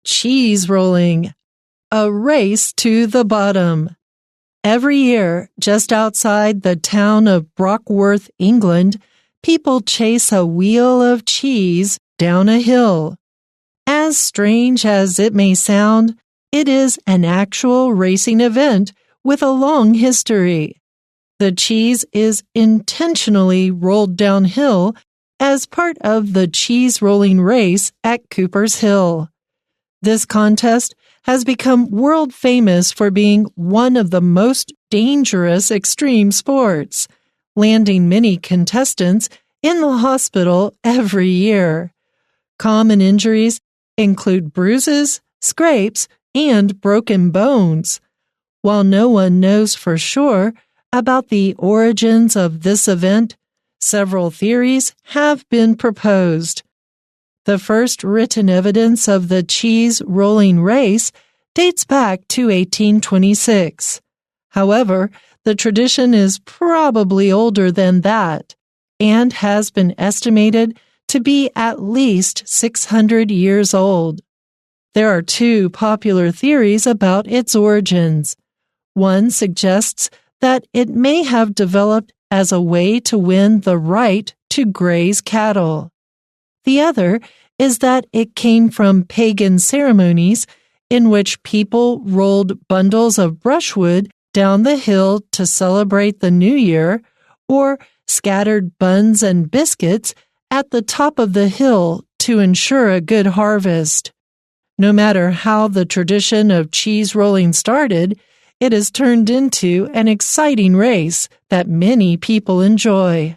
Cheese rolling, a race to the bottom. Every year, just outside the town of Brockworth, England, people chase a wheel of cheese down a hill. As strange as it may sound, it is an actual racing event with a long history. The cheese is intentionally rolled downhill as part of the cheese rolling race at Cooper's Hill. This contest has become world famous for being one of the most dangerous extreme sports, landing many contestants in the hospital every year. Common injuries include bruises, scrapes, and broken bones. While no one knows for sure about the origins of this event, several theories have been proposed. The first written evidence of the cheese rolling race dates back to 1826. However, the tradition is probably older than that and has been estimated to be at least 600 years old. There are two popular theories about its origins. One suggests that it may have developed as a way to win the right to graze cattle. The other is that it came from pagan ceremonies in which people rolled bundles of brushwood down the hill to celebrate the new year, or scattered buns and biscuits at the top of the hill to ensure a good harvest. No matter how the tradition of cheese rolling started, it has turned into an exciting race that many people enjoy.